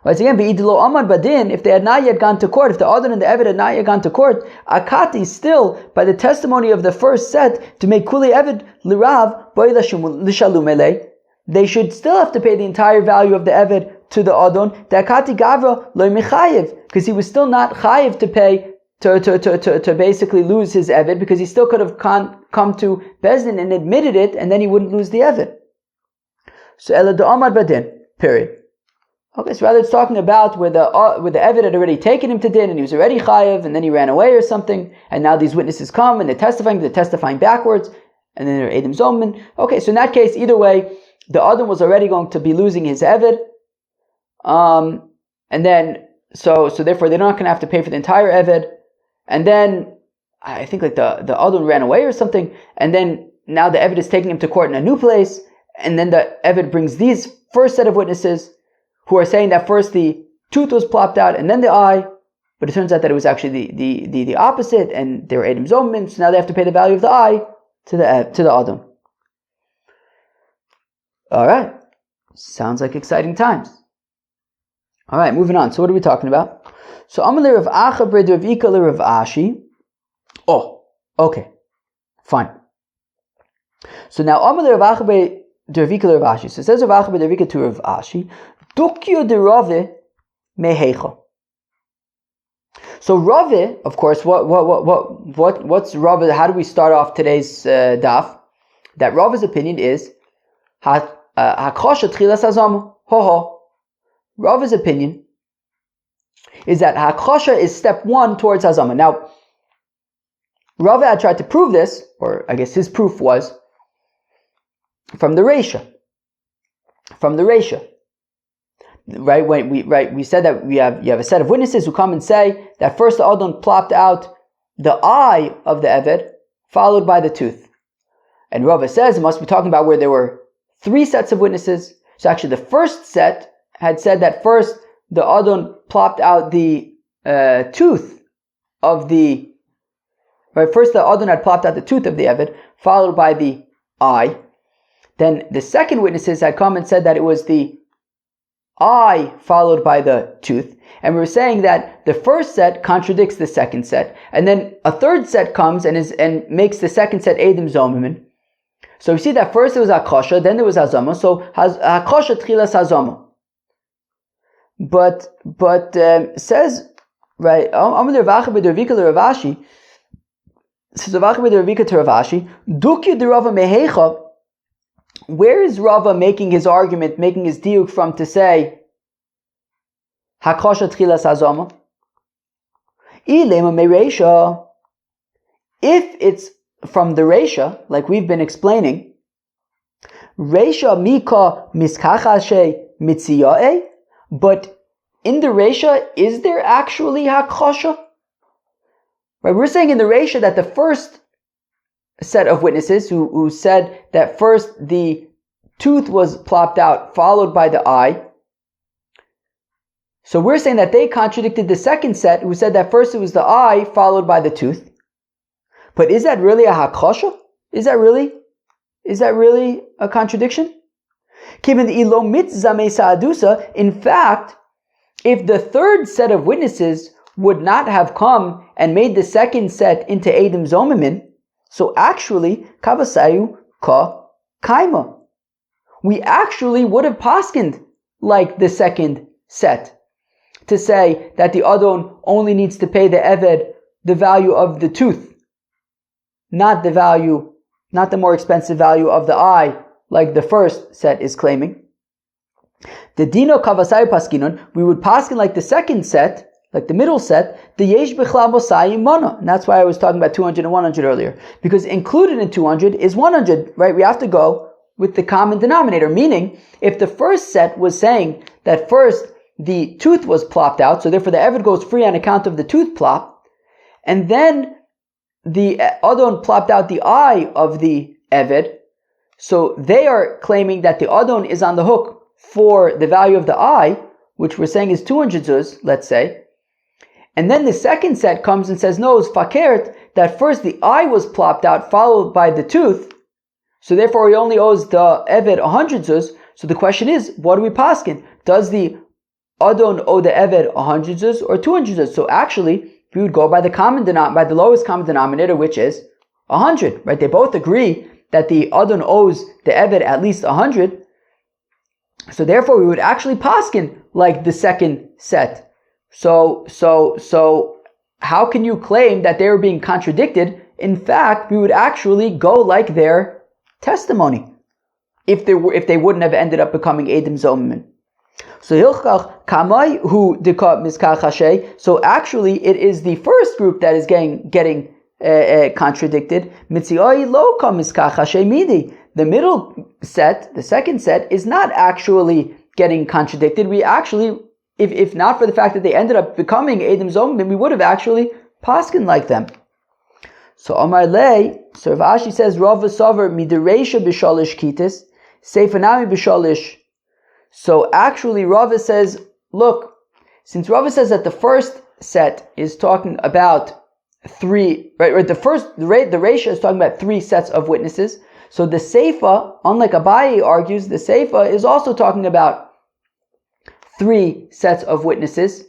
Once again, if they had not yet gone to court, if the Adon and the Eved had not yet gone to court, Akati still, by the testimony of the first set, to make Kuli Eved Lirav Lishalumele, they should still have to pay the entire value of the Eved to the Adon, the Akati Gavra Lo Mechayev, because he was still not Chayev to pay, to basically lose his Eved, because he still could have come to Bezdin and admitted it, and then he wouldn't lose the Eved. So Ela Amad Badin, period. Okay, so rather it's talking about where the Eved had already taken him to din and he was already chayev, and then he ran away or something, and now these witnesses come and they're testifying backwards, and then they're Edim Zomen. Okay, so in that case, either way, the Adam was already going to be losing his Eved, and then so therefore they're not going to have to pay for the entire Eved, and then I think like the Adam ran away or something, and then now the Eved is taking him to court in a new place, and then the Eved brings these first set of witnesses who are saying that first the tooth was plopped out and then the eye, but it turns out that it was actually the opposite, and they were Edim Zomin, so now they have to pay the value of the eye to the Adam. Alright, sounds like exciting times. Alright, moving on. So what are we talking about? So Amalei Rav Acha Bre Rav Ika le Rav Ashi. Oh, okay, fine. So now Amalei Rav Acha Bre Rav Ika le Rav Ashi. So it says Rav Acha Bre Rav Ika to Rav Ashi. Dukyo de Rave mehecha. So Rave, of course, what's Rave? How do we start off today's daf? That Rave's opinion is hakosha tchilas hazama. Rava's opinion is that hakosha is step one towards hazama. Now, Rava had tried to prove this, or I guess his proof was from the Reisha. Right, we said that you have a set of witnesses who come and say that first the Adon plopped out the eye of the Eved, followed by the tooth. And Rava says it must be talking about where there were three sets of witnesses. So actually the first set had said that first the Adon plopped out the tooth of the, right, first the Adon had plopped out the tooth of the Eved, followed by the eye. Then the second witnesses had come and said that it was the eye followed by the tooth, and we were saying that the first set contradicts the second set, and then a third set comes and makes the second set Edim Zomimin. So we see that first there was Akosha, then there was Hazama, so Akosha Tchilas Hazama. But says, right, Amalei Rav Acha Bre Rav Ika le Rav Ashi, says Rav Acha Bre Rav Ika to Rav Ashi, Dukya de Rava mehecha. Where is Rava making his argument, making his diuk from to say Hakosha Tchilas Hazama? Ilema Mereisha. If it's from the Reisha, like we've been explaining, Reisha Mika Miskachashe Mitziyae, but in the Reisha, is there actually Hakchasha? Right, we're saying in the Reisha that the first set of witnesses who said that first the tooth was plopped out, followed by the eye. So we're saying that they contradicted the second set who said that first it was the eye, followed by the tooth. But is that really a Hakchasha? Is that really a contradiction? In fact, if the third set of witnesses would not have come and made the second set into Eidim Zomimin, so actually, Kavasayu Ka Kaima. We actually would have paskined like the second set to say that the Adon only needs to pay the Eved the value of the tooth, not the more expensive value of the eye, like the first set is claiming. The Dino Kavasayu Paskinon, we would paskin like the second set, like the middle set, the Yesh Bechla Mosai Mana. And that's why I was talking about 200 and 100 earlier. Because included in 200 is 100, right? We have to go with the common denominator. Meaning, if the first set was saying that first the tooth was plopped out, so therefore the Eved goes free on account of the tooth plop, and then the Adon plopped out the eye of the Eved, so they are claiming that the Adon is on the hook for the value of the eye, which we're saying is 200 zuz, let's say. And then the second set comes and says, no, it's fakert, that first the eye was plopped out, followed by the tooth. So therefore he only owes the Eved 100 zuz. So the question is, what do we paskin? Does the Adon owe the Eved 100 zuz or 200 zuz? So actually, we would go by the lowest common denominator, which is 100, right? They both agree that the Adon owes the Eved at least 100. So therefore we would actually paskin like the second set. So how can you claim that they were being contradicted? In fact, we would actually go like their testimony if they wouldn't have ended up becoming Eidim Zomimin. So hilchach kamai hu dika miskach hashay. So actually, it is the first group that is getting contradicted. Mitzioi lo ka miskach hashay midi. The middle set, the second set, is not actually getting contradicted. We actually, if not for the fact that they ended up becoming Eidim Zomimin, we would have actually paskin like them. So Amar Lei, so Rav Ashi says, Rav V'Savar midereisha b'shalish kitis, seifanami b'shalish. So actually Rava says, look, since Rava says that the first set is talking about three, right? The Reisha is talking about three sets of witnesses. So the Seifa, unlike Abaye argues, the Seifa is also talking about three sets of witnesses.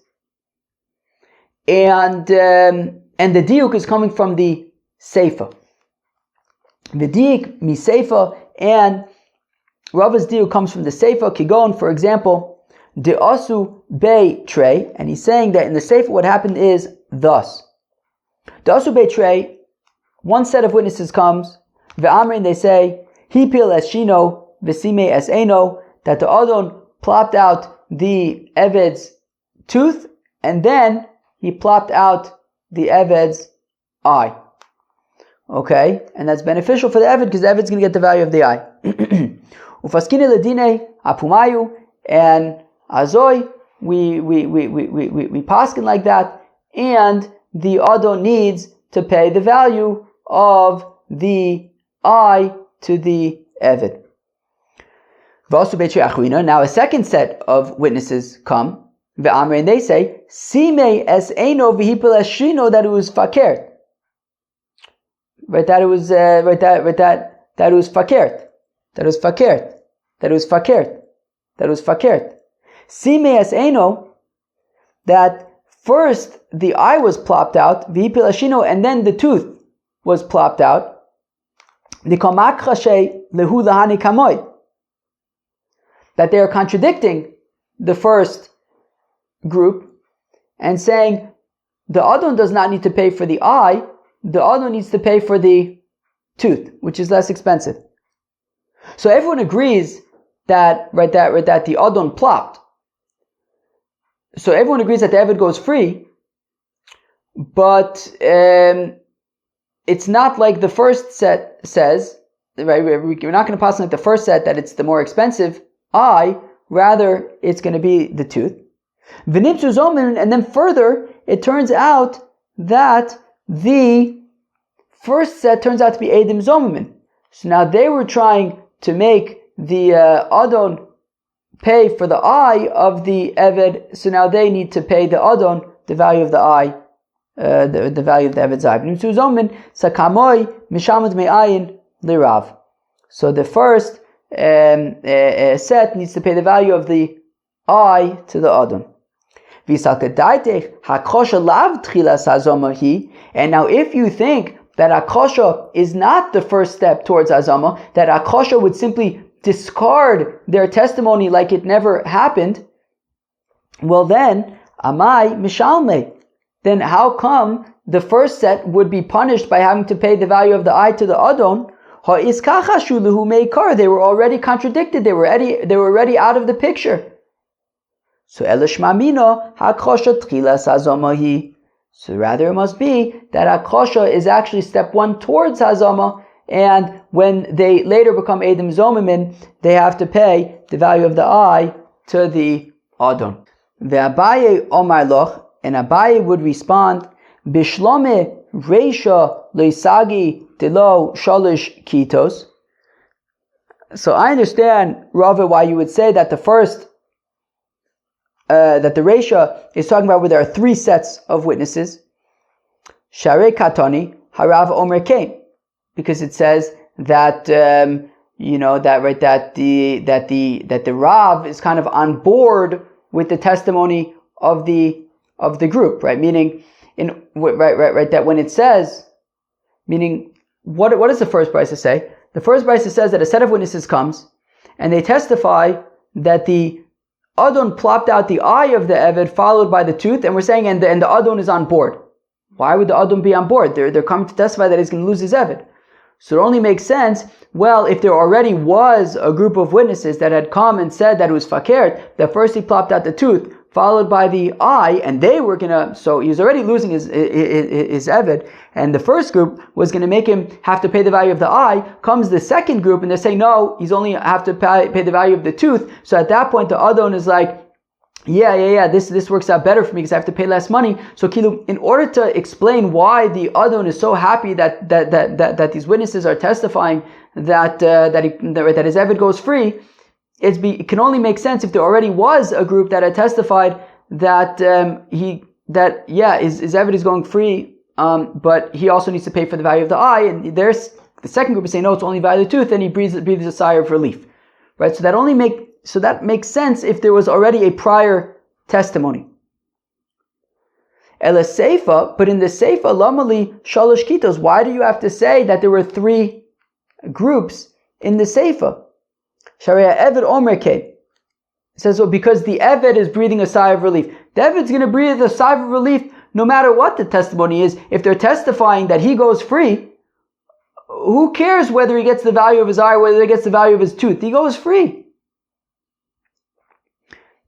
And the Diuk is coming from the Seifa. The Diuk, mi Seifa, and Rava's Diuk comes from the Seifa. Kigon, for example, de asu be trey, and he's saying that in the Seifa what happened is thus. De asu be trey, one set of witnesses comes, ve'amrin, they say, hipil es shino, v'sime es eno, that the Adon plopped out the Eved's tooth, and then he plopped out the Eved's eye. Okay, and that's beneficial for the Eved because the Eved's going to get the value of the eye. Ufaskine ledine apumayu, and azoi, we paskin like that, and the Adon needs to pay the value of the eye to the Eved. Now a second set of witnesses come, and they say, Sime es eno v'hipel es shino, that it was fakert. Right, that it was that it was fakert. That it was fakert. That it was fakert. That it was fakert. Sime es eno, that first the eye was plopped out, v'hipel es shino, and then the tooth was plopped out. The kamak chashay lehu lahani kamoy, that they are contradicting the first group and saying the Adon does not need to pay for the eye, the Adon needs to pay for the tooth, which is less expensive. So everyone agrees that that the Adon plopped. So everyone agrees that the Eved goes free, but it's not like the first set says, right? We're not going to pass on like the first set that it's the more expensive eye, rather it's going to be the tooth. V'nipsu zomin, and then further, it turns out that the first set turns out to be Eidim Zomimin. So now they were trying to make the Adon pay for the eye of the Eved, so now they need to pay the Adon the value of the eye, the value of the Eved's eye. V'nipsu zomin, sakamoi, mishamud me'ayin, lirav. So the first set needs to pay the value of the eye to the Adon. And now if you think that Akosha is not the first step towards Azama, that Akosha would simply discard their testimony like it never happened, well then, Amai Mishalme, then how come the first set would be punished by having to pay the value of the eye to the Adon? They were already contradicted, they were already out of the picture. So Elishmamino Hakosha Tchilas Hazamahi. So rather it must be that Hakosha is actually step one towards Hazama, and when they later become Eidim Zomimin, they have to pay the value of the eye to the Adon. The Abaye Omar Loch, and Abaye would respond, Bishlome Reisha Leisagi Dilo Sholish Kitos. So I understand, Rava, why you would say that the first that the Reisha is talking about where there are three sets of witnesses. Sharei Katoni Harav Omer Kain, because it says that the Rav is kind of on board with the testimony of the group, right? Meaning that when it says, meaning what does the first brisa say? The first brisa says that a set of witnesses comes and they testify that the Adon plopped out the eye of the Eved, followed by the tooth, and we're saying, and the Adon is on board. Why would the Adon be on board? They're coming to testify that he's going to lose his Eved. So it only makes sense, well, if there already was a group of witnesses that had come and said that it was fakert, that first he plopped out the tooth, followed by the eye, and they were so he was already losing his Eved, and the first group was going to make him have to pay the value of the eye. Comes the second group, and they say, no, he's only have to pay the value of the tooth. So at that point, the Adon is like, this works out better for me because I have to pay less money. So Kilu, in order to explain why the Adon is so happy that these witnesses are testifying that his Eved goes free, it can only make sense if there already was a group that had testified that his Eved is going free, but he also needs to pay for the value of the eye. And there's the second group is saying no, it's only value of the tooth, and he breathes a sigh of relief, right? So that makes sense if there was already a prior testimony. Ela Seifa, but in the Seifa Lamali Shalosh Kitos, why do you have to say that there were three groups in the Seifa? Sharia Eved Omer Ke. It says, well, because the Eved is breathing a sigh of relief. The Eved's going to breathe a sigh of relief no matter what the testimony is. If they're testifying that he goes free, who cares whether he gets the value of his eye or whether he gets the value of his tooth? He goes free.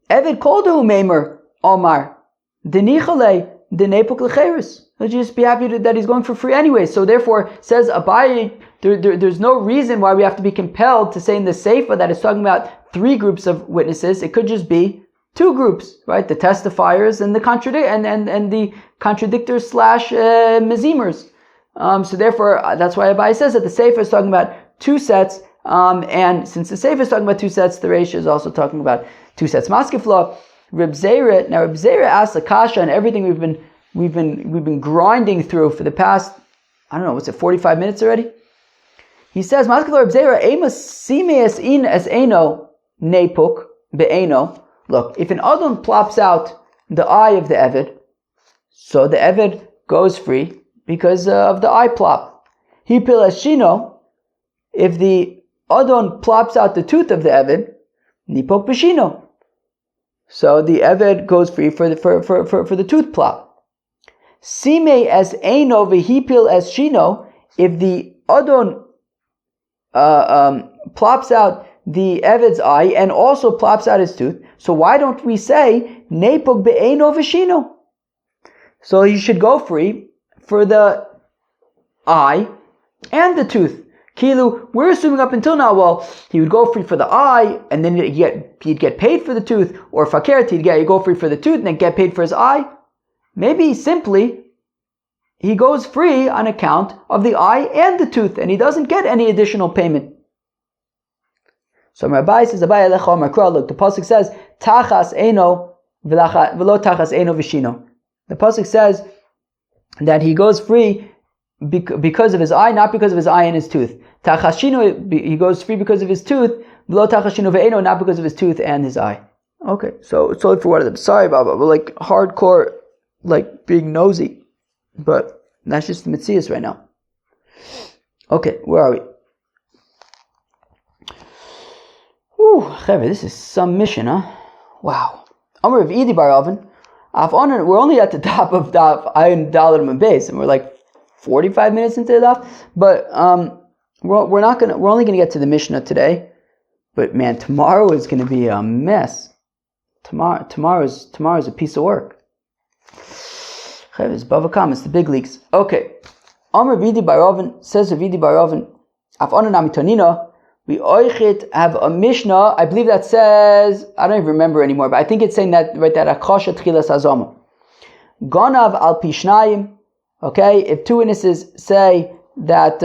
Eved Koldu Meimer Omar Denichale Denepuk Lecheris. He'll just be happy that he's going for free anyway. So therefore, says Abaye, there's no reason why we have to be compelled to say in the Seifa that it's talking about three groups of witnesses. It could just be two groups, right? The testifiers and the contradictors / mezimers. So therefore, that's why Abaye says that the Seifa is talking about two sets. And since the Seifa is talking about two sets, the Reisha is also talking about two sets. Maskefla, Reb Zera. Now Reb Zera asks a kasha and everything we've been grinding through for the past, 45 minutes already? He says, Maskefla Reb Zera, Ema simeas in as eno nepuk be'eno. Look, if an Adon plops out the eye of the Eved, so the Eved goes free because of the eye plop. Hipil as shino, if the Adon plops out the tooth of the Eved, nipok b'shino. So the Eved goes free for the tooth plop. Sime as eino v'hipil as shino, if the Adon plops out the Eved's eye and also plops out his tooth, so why don't we say nepok be'eino v'shino? So you should go free for the eye and the tooth. Kilu, we're assuming up until now, well, he would go free for the eye, and then he'd get paid for the tooth, or fakert, he'd go free for the tooth, and then get paid for his eye. Maybe simply, he goes free on account of the eye and the tooth, and he doesn't get any additional payment. So Rabbi says, look, the pasuk says, Tachas Eino v'lo Tachas Eino v'shino. The pasuk says that he goes free because of his eye, not because of his eye and his tooth. Tachashino, he goes free because of his tooth. V'lo Tachashino ve'eno, not because of his tooth and his eye. Okay, so sorry for what I'm sorry about, but we're like hardcore, like being nosy. But that's just the Metzias right now. Okay, where are we? Whew, Chevy, this is some mission, huh? Wow. Amr of Idi Bar Oven. We're only at the top of Daf Ayin Dalet and base, and we're like 45 minutes into the Daf. But we're only gonna get to the Mishnah today. But man, tomorrow is gonna be a mess. Tomorrow's a piece of work. It's BavaKama, it's the big leagues. Okay. Amr Vidi Barovin says Vidi Barovin, Afana Namitonina, we oichet have a Mishnah, I believe that says, I don't even remember anymore, but I think it's saying that right that Akosha Tchilas Hazama. Gonav al Pishnayim, okay, if two witnesses say that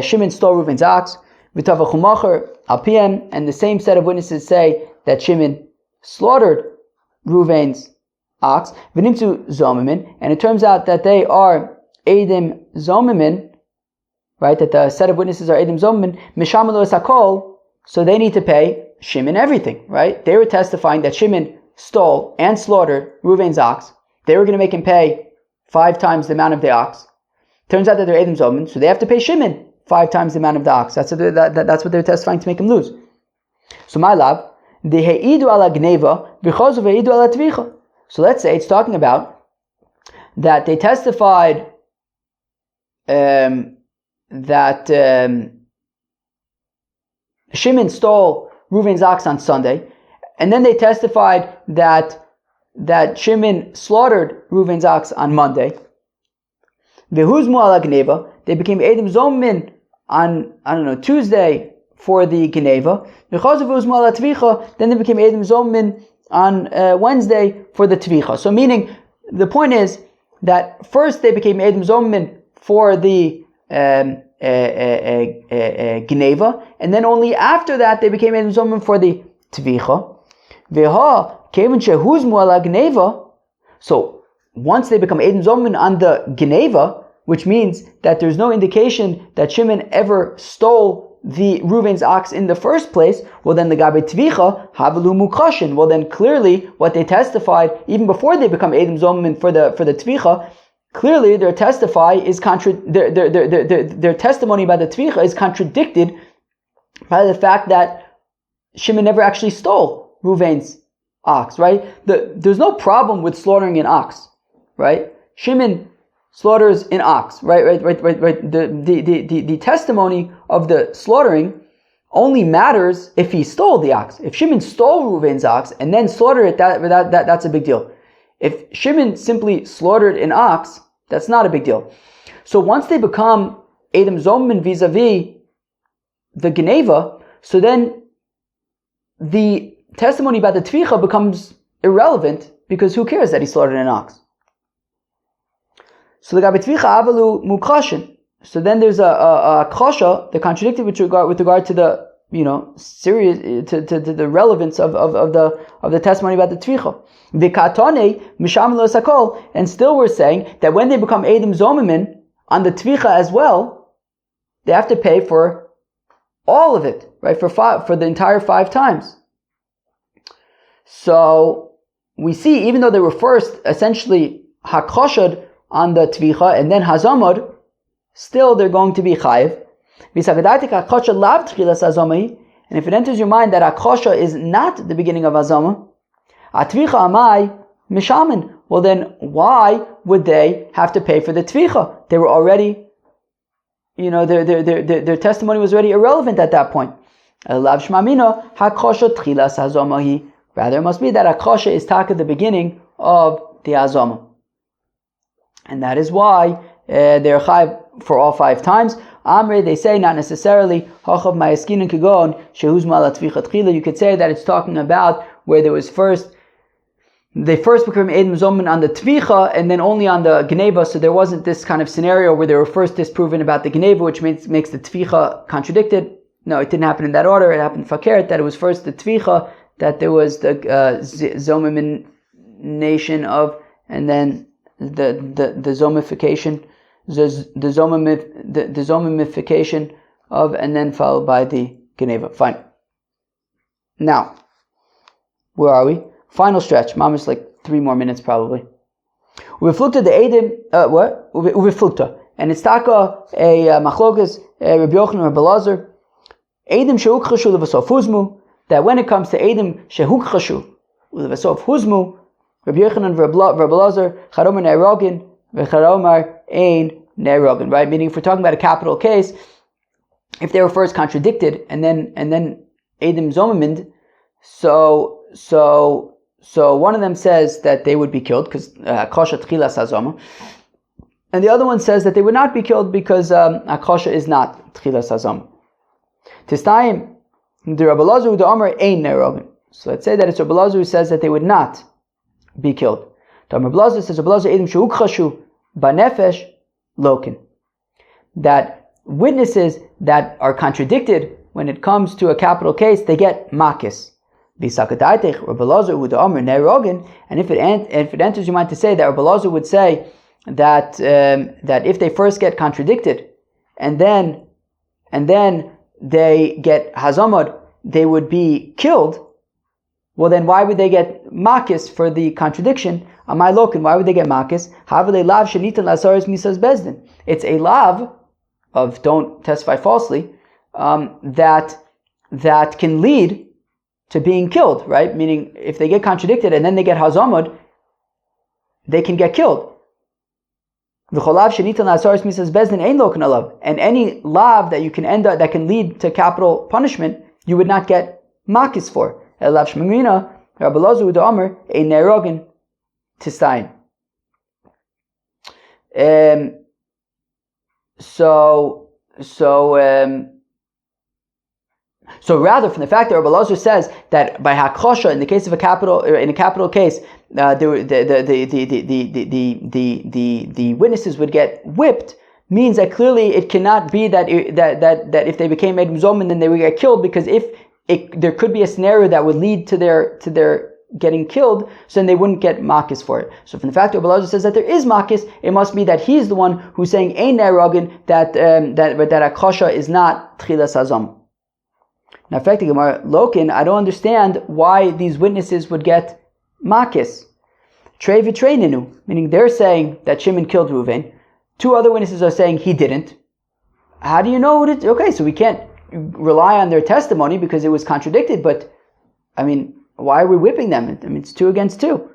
Shimon stole Reuven's ox, V'tava Chumacher al Piem, and the same set of witnesses say that Shimon slaughtered Reuven's ox, v'nimtzu zomimin, and it turns out that they are edim zomimin, right? That the set of witnesses are edim zomimin, mishamalo sakol, so they need to pay Shimon everything, right? They were testifying that Shimon stole and slaughtered Reuven's ox. They were going to make him pay 5 times the amount of the ox. Turns out that they're edim zomimin, so they have to pay Shimon 5 times the amount of the ox. That's what they're testifying to make him lose. So my love, the heidu ala gneva, v'chozu v'eidu ala tvicha. So let's say it's talking about that they testified that Shimon stole Reuven's ox on Sunday, and then they testified that Shimon slaughtered Reuven's ox on Monday. V'huzmu ala gneva, they became edim zomin on Tuesday for the gneva. V'chozu v'huzmu ala tvicha, then they became edim zomin on Wednesday for the tvicha. So meaning, the point is that first they became edim zomin for the gneva, and then only after that they became edim zomin for the tvicha. Veha kevin shehuzmu ala gneva. So once they become edim zomin on the gneva, which means that there's no indication that Shimon ever stole the Reuven's ox in the first place, well then the Gabe Tvicha, Havalu Mukashin. Well then clearly what they testified, even before they become Edim Zomin for the Tvicha, clearly their testimony about the Tvicha is contradicted by the fact that Shimon never actually stole Reuven's ox, right? There's no problem with slaughtering an ox, right? Shimon slaughters an ox, right. The testimony of the slaughtering only matters if he stole the ox. If Shimon stole Reuven's ox and then slaughtered it, that's a big deal. If Shimon simply slaughtered an ox, that's not a big deal. So once they become Edim Zomin vis-a-vis the Geneva, so then the testimony about the Tvicha becomes irrelevant, because who cares that he slaughtered an ox? So the Gabi Tvicha Avalu Mukashin. So then there's a kosha, the contradicted with regard to the serious to the relevance of the testimony about the Tvicha. Vikatone Misham Lo Sakol, and still we're saying that when they become Edim Zomimin on the Tvicha as well, they have to pay for all of it, right? For the entire 5 times. So we see, even though they were first essentially hakoshad on the tvicha and then hazamad, still they're going to be chayiv. And if it enters your mind that akosha is not the beginning of hazama, atvicha amai mishamin, well then why would they have to pay for the tvicha? They were already, their testimony was already irrelevant at that point. Rather, it must be that akosha is taka the beginning of the hazama. And that is why they're chayiv for all 5 times. Amre, they say not necessarily. Hachav ma'askinin kegon shehuzma ala tvicha tchila. You could say that it's talking about where there was they first became Edom Zoman on the Tvicha and then only on the Geneva, so there wasn't this kind of scenario where they were first disproven about the Geneva, which makes the Tvicha contradicted. No, it didn't happen in that order. It happened Fakert, that it was first the Tvicha, that there was the Zomimination of, and then the Zomification, the Zomification of, and then followed by the Geneva. Fine. Now, where are we? Final stretch. Mama's like 3 more minutes probably. Uveflukta the Edim, what? Uveflukta. And it's taka a machlokas, Rabbi Yochanan, Rabbi Elazar. Edim shehukchashu levasof huzmu. That when it comes to Edim shehukchashu levasof huzmu, Rabbi Yochanan, Rabbi Elazar, charomar ne'erogin, v'charomar ein ne'erogin. Right? Meaning if we're talking about a capital case, if they were first contradicted and then Edim zomamind, so one of them says that they would be killed because akosha tchilas hazoma, and the other one says that they would not be killed because akosha is not tchilas hazoma. Tistayim the Rabbi Elazar the Amar ein nerogin. So let's say that it's Rabbi Elazar who says that they would not be killed. The Rabbi Elazar says Rabbi Elazar edim sheukhashu banefesh lokin. That witnesses that are contradicted when it comes to a capital case, they get makis. And if it enters your mind to say that Rabbi Elazar would say that if they first get contradicted and then they get hazamad, they would be killed. Well, then why would they get makis for the contradiction? Amai lokin, why would they get makis? It's a lav of don't testify falsely that can lead to being killed, right? Meaning, if they get contradicted and then they get hazamad, they can get killed. And any lav that you can end up that can lead to capital punishment, you would not get makis for. So rather, from the fact that Rabbi Elazar says that by hakosha, in the case of a capital case, the witnesses would get whipped, means that clearly it cannot be that if they became Edom Zoman, then they would get killed, because there could be a scenario that would lead to their getting killed, so then they wouldn't get makis for it. So from the fact that Rabbi Elazar says that there is makis, it must be that he's the one who's saying ein nerogin, that hakosha is not tchilas hazam. Now, effectively, Gemara Lokin, I don't understand why these witnesses would get makis. Trei v'trei ninu, meaning they're saying that Shimon killed Reuven. 2 other witnesses are saying he didn't. How do you know what it is? Okay, so we can't rely on their testimony because it was contradicted, but, I mean, why are we whipping them? I mean, it's 2 against 2.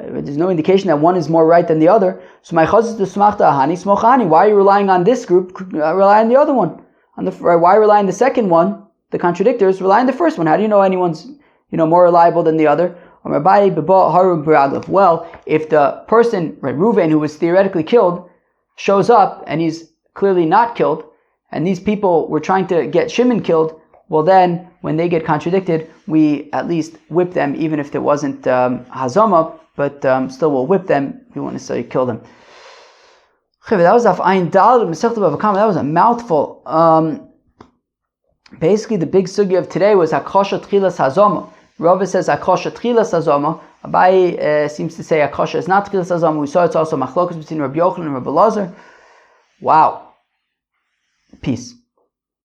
There's no indication that one is more right than the other. So my chazis to smachta ahani smochani. Why are you relying on this group? Rely on the other one. Why rely on the second one? The contradictors rely on the first one. How do you know anyone's more reliable than the other? Well, if the person, right, Reuven, who was theoretically killed, shows up and he's clearly not killed, and these people were trying to get Shimon killed, well then, when they get contradicted, we at least whip them, even if there wasn't hazama, but still we'll whip them. We won't necessarily kill them. That was that was a mouthful. Basically, the big sugya of today was akosha tchilas hazama. Rava says akosha tchilas hazama. Abai seems to say akosha is not tchilas hazama. We saw it's also machlokas between Rabbi Yochanan and Rabbi Elazar. Wow. Peace.